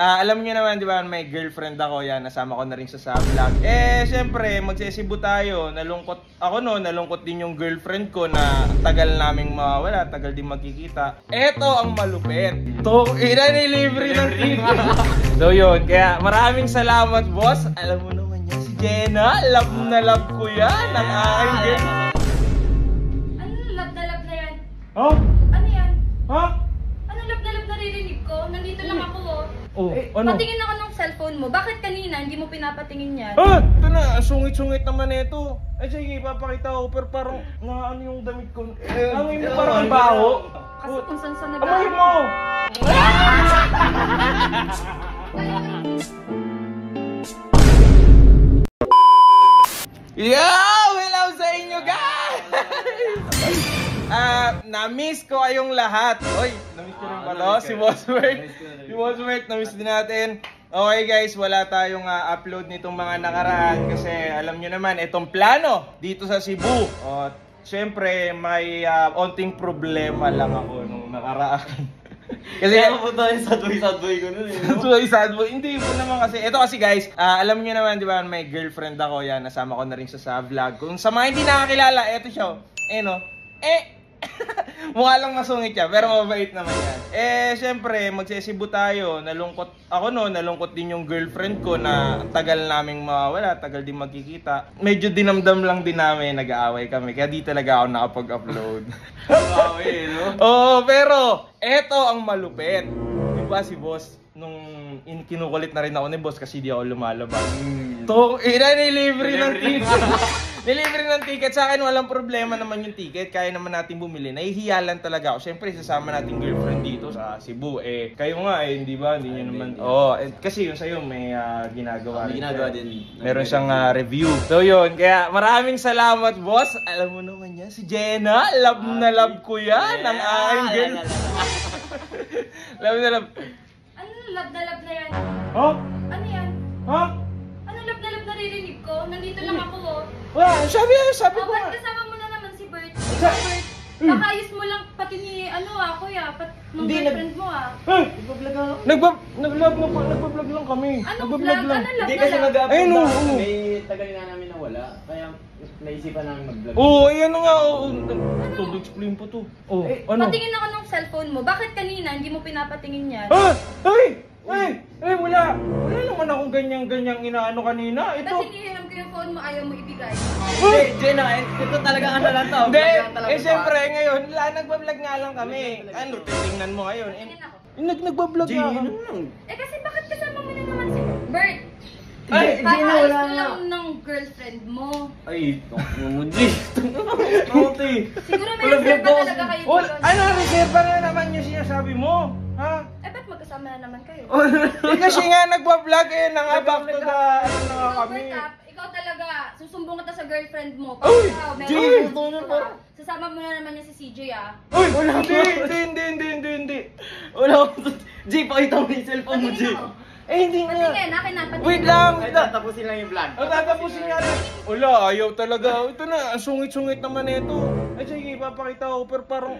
Alam niyo naman, di ba, may girlfriend ako, yan, nasama ko na rin sa vlog. Siyempre, magsisibo tayo, nalungkot ako nalungkot din yung girlfriend ko na tagal naming mawawala, tagal din magkikita. Eto ang malupit. To, nilibre ng ticket. So yun, kaya maraming salamat, boss. Alam mo naman yan, si Jenna, love na love ko yan, ang aking girlfriend. Ano love na yan? Huh? Ano yan? Ha? Ano love na naririnig ko? Nandito lang ako, oh. Oh, ano? Patingin ako ng cellphone mo. Bakit kanina hindi mo pinapatingin yan? Ito na, sungit-sungit naman ito. Sige, ipapakita ko, pero parang naano yung damit ko. Amoy mo parang baho. Kasi kung saan Amoy mo! Yo! Hello sa inyo, guys! Na-miss ko kayong lahat. Oy, na-miss ko rin pala si Boss Work. Si Boss Work, na-miss din natin. Okay guys, wala tayong upload nitong mga nakaraan kasi alam nyo naman, itong plano dito sa Cebu. Siyempre, may onting problema lang ako nung nakaraan. Kasi ako po tayo sadboy ko nun eh. Sadboy. Hindi po naman kasi. Ito kasi guys, alam nyo naman, di ba, may girlfriend ako, yan, nasama ko na rin sa vlog. Kung sa mga hindi nakakilala, eto siya. Mukha lang masungit siya, pero mabait naman yan. Siyempre, magsisibo tayo. Nalungkot ako nalungkot din yung girlfriend ko na tagal naming mawawala, tagal din magkikita. Medyo dinamdam lang din namin, nag-aaway kami. Kaya di talaga ako nakapag-upload. Oo, pero eto ang malupit. Di ba si boss, nung kinukulit na rin ako ni boss kasi di ako lumalabas. Nilibre ng ticket. Nilibre ng ticket. Sa akin walang problema naman yung ticket. Kaya naman natin bumili. Nahihiya lang talaga ako. Siyempre sasama natin girlfriend dito sa Cebu. Kayo nga hindi ba? Hindi nyo naman. Kasi yun sa'yo may ginagawa rin. Meron siyang review. So yun. Kaya maraming salamat, boss. Alam mo naman yan, si Jenna. Love na love ko yan. Ang aking girlfriend. Love na love. Ano love na yan? Huh? Ano yan? Huh? Ano love na naririnig ko? Nandito lang ako, oh. Sabi ko Ba't kasama mo na naman si Bert? Bert, kakayos mo lang pati ni kuya, nung girlfriend mo Nagbablog lang kami. Anong vlog? Ano love? Hindi kasi mag-upload na. May tagal nga namin nawala, kaya naisipan namin mag-vlog. Ayan nga. Explain po to. Ano? Patingin ako ng cellphone mo. Bakit kanina hindi mo pinapatingin yan? Wala naman akong ganyang inaano kanina. Ito. Tapos hinihiram ko yung phone mo, ayaw mo ibigay. Jenna, ito talaga ano lang to. Hindi, siyempre ngayon, nagbablog nga lang kami. Titingnan mo ngayon. Nagbablog nga kami. Kasi bakit kasama mo na naman si Bert? Jenna, wala Kakayos na. lang ng girlfriend mo. Siguro may reserve pa talaga kayo dito. Reserva na naman yung sinasabi mo? Ha? Ba't magkasama na naman kayo? Kasi nga nagbablog back to the kami. Ikaw talaga, susumbong kita sa girlfriend mo. Sasama mo na naman niya si CJ Hindi. Wala akong... G, pakita mo yung cellphone mo, G. Hindi nga. Patingin, akin na. Wait lang. Tatapusin lang yung vlog. Tatapusin nga lang. Wala, ayaw talaga. Ito na, ang sungit-sungit naman ito. Sige, ipapakita ko, pero parang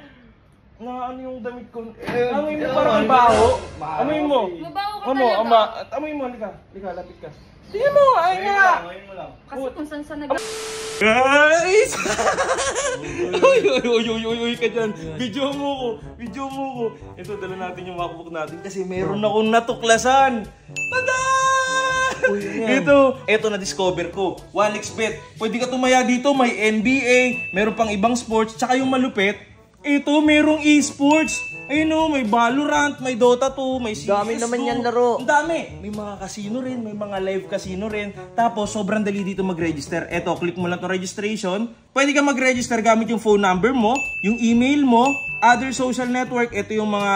naano yung damit ko. Amoy mo parang baho. Amoy mo. Mabaho ka talaga. Amoy mo, halika, lapit ka. Tingnan mo, ay nga. Kasi kung saan nag... Guys! Uy ka dyan. Video mo ko. Ito, dala natin yung MacBook natin kasi meron akong natuklasan. Tada! Ito na-discover ko. 1xBet. Pwede ka tumaya dito. May NBA, meron pang ibang sports, tsaka yung malupit. Ito, merong esports. Ayun o, may Valorant, may Dota 2, may CSGO. Dami naman yan laro. Ang dami. May mga casino rin, may mga live casino rin. Tapos, sobrang dali dito mag-register. Eto, click mo lang to registration. Pwede ka mag-register gamit yung phone number mo, yung email mo, other social network. Ito yung mga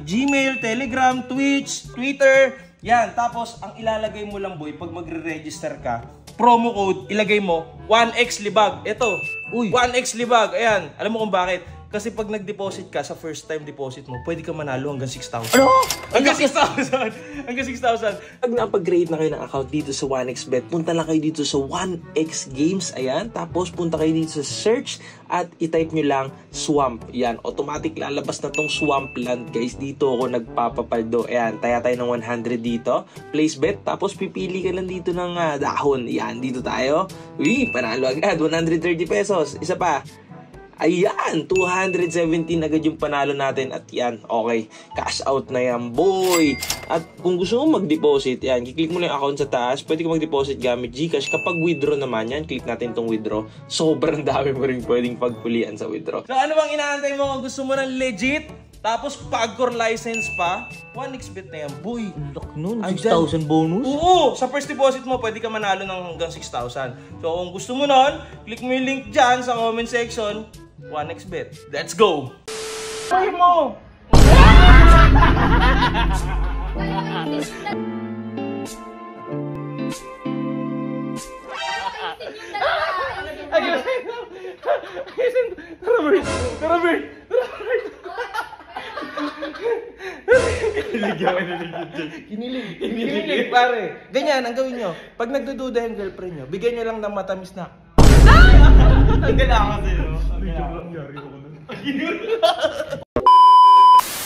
Gmail, Telegram, Twitch, Twitter. Yan. Tapos, ang ilalagay mo lang, boy, pag magre-register ka, promo code, ilagay mo, 1xlibag. Ito, 1xlibag. Ayan. Alam mo kung bakit? Kasi pag nag-deposit ka sa first time deposit mo, pwede ka manalo hanggang 6,000. Ano? Hanggang 6,000! Hanggang 6,000! Pag napag-create na kayo ng account dito sa 1xBet, punta lang kayo dito sa 1x Games, ayan. Tapos punta kayo dito sa search at i-type nyo lang Swamp. Yan, automatic lalabas na tong Swampland, guys. Dito ako nagpapapaldo. Ayan, taya tayo ng 100 dito. Place bet, tapos pipili ka lang dito ng dahon. Yan, dito tayo. Uy, panalo agad, 130 pesos. Isa pa. Ayan, 217 agad yung panalo natin. At yan, okay, cash out na yan, boy. At kung gusto mo mag-deposit, yan, kiklik mo lang yung account sa taas. Pwede ka mag-deposit gamit Gcash. Kapag withdraw naman yan, click natin tong withdraw. Sobrang dami mo rin pwedeng pagpulian sa withdraw. So ano bang inaantay mo kung gusto mo ng legit? Tapos Pagcor license pa? 1xBet na yan, boy. Look nun, Ay, 6,000 bonus. Oo! Sa first deposit mo, pwede ka manalo ng hanggang 6,000. So kung gusto mo nun, click mo yung link dyan sa comment section. 1xBet. Let's go! Ay mo! Robert! Robert! Kinilig, pare. Ganyan, ang gawin nyo. Pag nagdududa yung girlfriend nyo, bigyan nyo lang ng matamis na. Ang gala ako sa'yo.